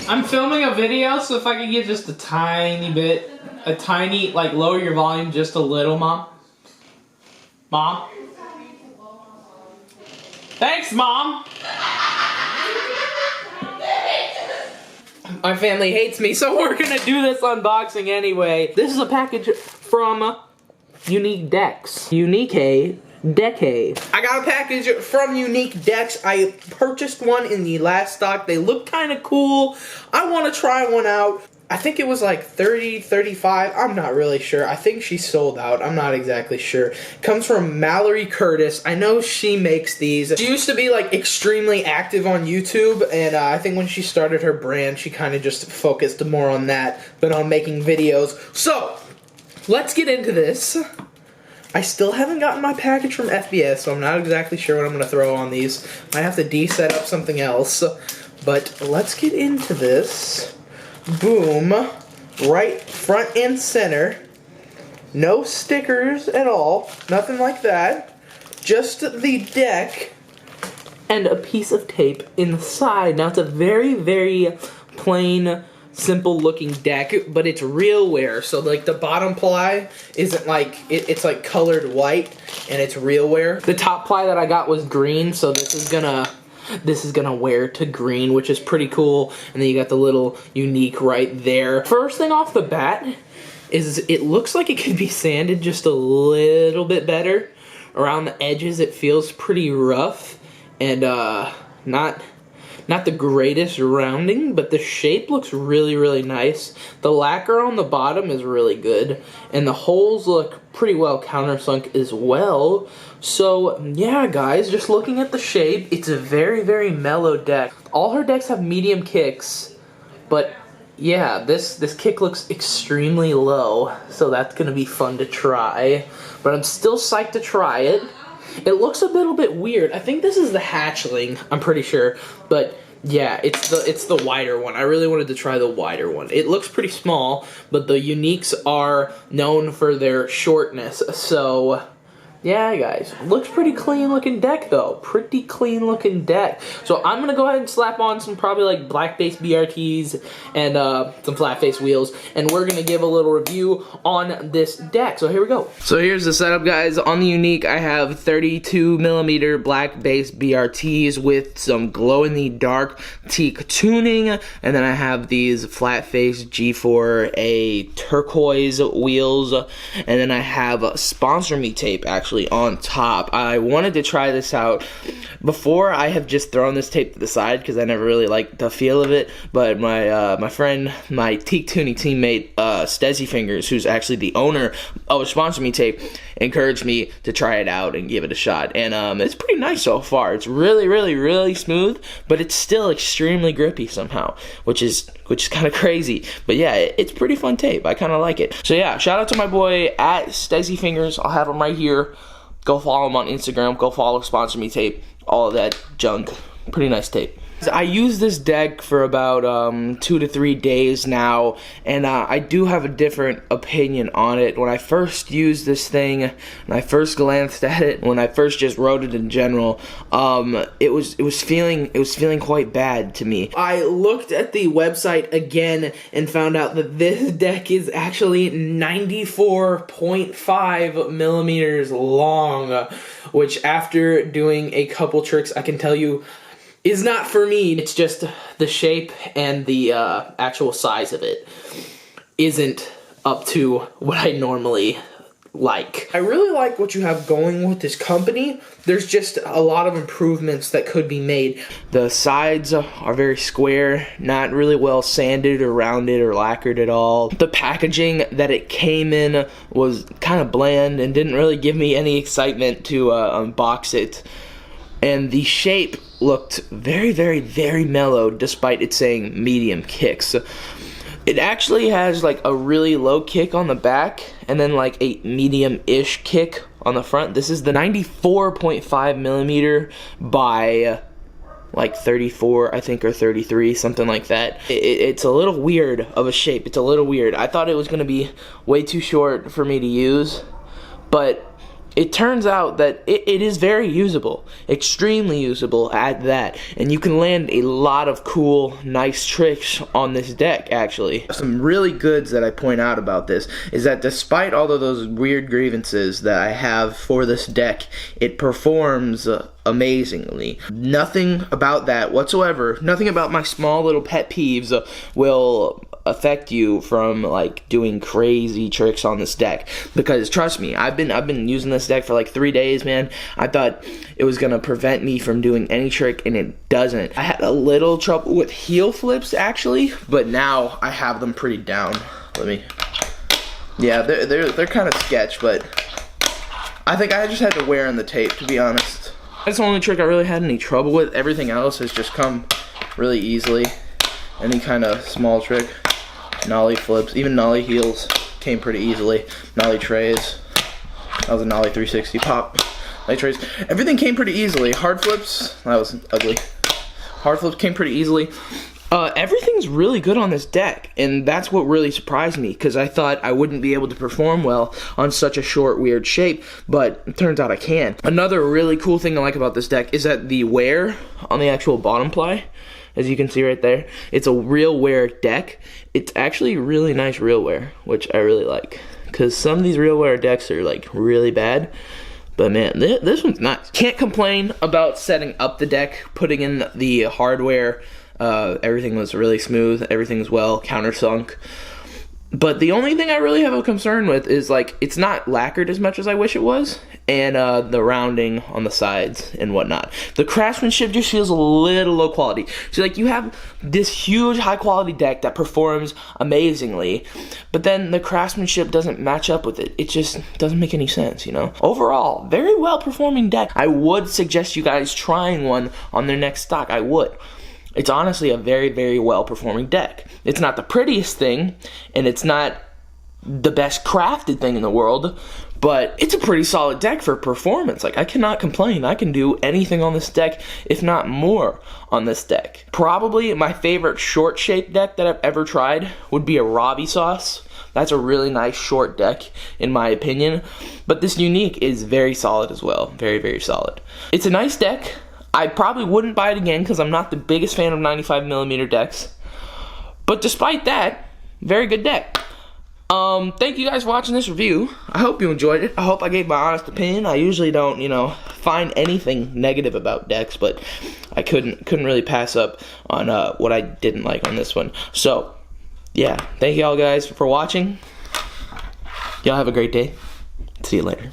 I'm filming a video, so if I could get just a tiny bit, like lower your volume just a little, Mom. Mom? Thanks, Mom! My family hates me, so we're gonna do this unboxing anyway. This is a package from Unique Decks. Unique Decade. I got a package from Unique Decks. I purchased one in the last stock. They look kind of cool. I want to try one out. I think it was like 30, 35. I'm not really sure. I think she sold out. I'm not exactly sure. Comes from Mallory Curtis. I know she makes these. She used to be like extremely active on YouTube, and I think when she started her brand, she kind of just focused more on that than on making videos. So, let's get into this. I still haven't gotten my package from FBS, so I'm not exactly sure what I'm going to throw on these. Might have to de-set up something else. But let's get into this. Boom. Right front and center. No stickers at all. Nothing like that. Just the deck. And a piece of tape inside. Now, it's a very, very plain, simple looking deck, but it's real wear. So like the bottom ply isn't like, it's like colored white, and it's real wear. The top ply that I got was green, so this is gonna wear to green, which is pretty cool. And then you got the little Unique right there. First thing off the bat is it looks like it could be sanded just a little bit better. Around the edges it feels pretty rough and not the greatest rounding, but the shape looks really, really nice. The lacquer on the bottom is really good, and the holes look pretty well countersunk as well. So, yeah, guys, just looking at the shape, it's a very, very mellow deck. All her decks have medium kicks, but yeah, this kick looks extremely low, so that's going to be fun to try. But I'm still psyched to try it. It looks a little bit weird. I think this is the hatchling, I'm pretty sure. But yeah, it's the wider one. I really wanted to try the wider one. It looks pretty small, but the Uniques are known for their shortness. So yeah, guys, looks pretty clean looking deck though. Pretty clean looking deck. So I'm gonna go ahead and slap on some probably like black base BRTs and some flat face wheels, and we're gonna give a little review on this deck. So here we go. So here's the setup, guys. On the Unique, I have 32mm black base BRTs with some glow in the dark teak tuning, and then I have these flat face G4A turquoise wheels, and then I have Sponsor Me tape actually on top. I wanted to try this out before. I have just thrown this tape to the side because I never really liked the feel of it, but my friend, my teak tuning teammate, Stezzy Fingers, who's actually the owner of Sponsor Me tape, encouraged me to try it out and give it a shot, and it's pretty nice so far. It's really, really, really smooth, but it's still extremely grippy somehow, which is kind of crazy. But yeah, it's pretty fun tape. I kind of like it. So yeah, shout out to my boy at Stezzy Fingers. I'll have him right here. Go follow him on Instagram. Go follow Sponsor Me tape. All of that junk. Pretty nice tape. I use this deck for about 2 to 3 days now, and I do have a different opinion on it. When I first used this thing, when I first glanced at it, when I first just wrote it in general, it was feeling quite bad to me. I looked at the website again and found out that this deck is actually 94.5 millimeters long, which after doing a couple tricks, I can tell you is not for me. It's just the shape and the actual size of it isn't up to what I normally like. I really like what you have going with this company. There's just a lot of improvements that could be made. The sides are very square, not really well sanded or rounded or lacquered at all. The packaging that it came in was kind of bland and didn't really give me any excitement to unbox it. And the shape looked very, very, very mellow despite it saying medium kicks. It actually has like a really low kick on the back and then like a medium-ish kick on the front. This is the 94.5 millimeter by like 34, I think, or 33, something like that. It's a little weird of a shape. It's a little weird. I thought it was going to be way too short for me to use, but it turns out that it is very usable, extremely usable at that, and you can land a lot of cool, nice tricks on this deck, actually. Some really goods that I point out about this is that despite all of those weird grievances that I have for this deck, it performs amazingly. Nothing about that whatsoever, nothing about my small little pet peeves will affect you from like doing crazy tricks on this deck, because trust me, I've been using this deck for like 3 days, man. I thought it was gonna prevent me from doing any trick, and it doesn't. I had a little trouble with heel flips actually, but now I have them pretty down. Yeah, they're kind of sketch, but I think I just had to wear on the tape, to be honest. That's the only trick I really had any trouble with. Everything else has just come really easily. Any kind of small trick, nollie flips, even nollie heels came pretty easily. Nollie trays, that was a nollie 360 pop. Nollie trays, everything came pretty easily. Hard flips, that was ugly. Hard flips came pretty easily. Everything's really good on this deck, and that's what really surprised me, because I thought I wouldn't be able to perform well on such a short, weird shape, but it turns out I can. Another really cool thing I like about this deck is that the wear on the actual bottom ply, as you can see right there, it's a real wear deck. It's actually really nice real wear, which I really like, because some of these real wear decks are like really bad. But man, this one's nice. Can't complain about setting up the deck, putting in the hardware. Everything was really smooth. Everything's well countersunk. But the only thing I really have a concern with is like it's not lacquered as much as I wish it was, and the rounding on the sides and whatnot. The craftsmanship just feels a little low quality. So like you have this huge high quality deck that performs amazingly, but then the craftsmanship doesn't match up with it. It just doesn't make any sense, you know? Overall, very well performing deck. I would suggest you guys trying one on their next stock. I would. It's honestly a very, very well-performing deck. It's not the prettiest thing, and it's not the best crafted thing in the world, but it's a pretty solid deck for performance. Like, I cannot complain. I can do anything on this deck, if not more on this deck. Probably my favorite short-shaped deck that I've ever tried would be a Robbie Sauce. That's a really nice short deck, in my opinion. But this Unique is very solid as well. Very, very solid. It's a nice deck. I probably wouldn't buy it again because I'm not the biggest fan of 95mm decks. But despite that, very good deck. Thank you guys for watching this review. I hope you enjoyed it. I hope I gave my honest opinion. I usually don't, you know, find anything negative about decks, but I couldn't really pass up on what I didn't like on this one. So, yeah, thank you all guys for watching. Y'all have a great day. See you later.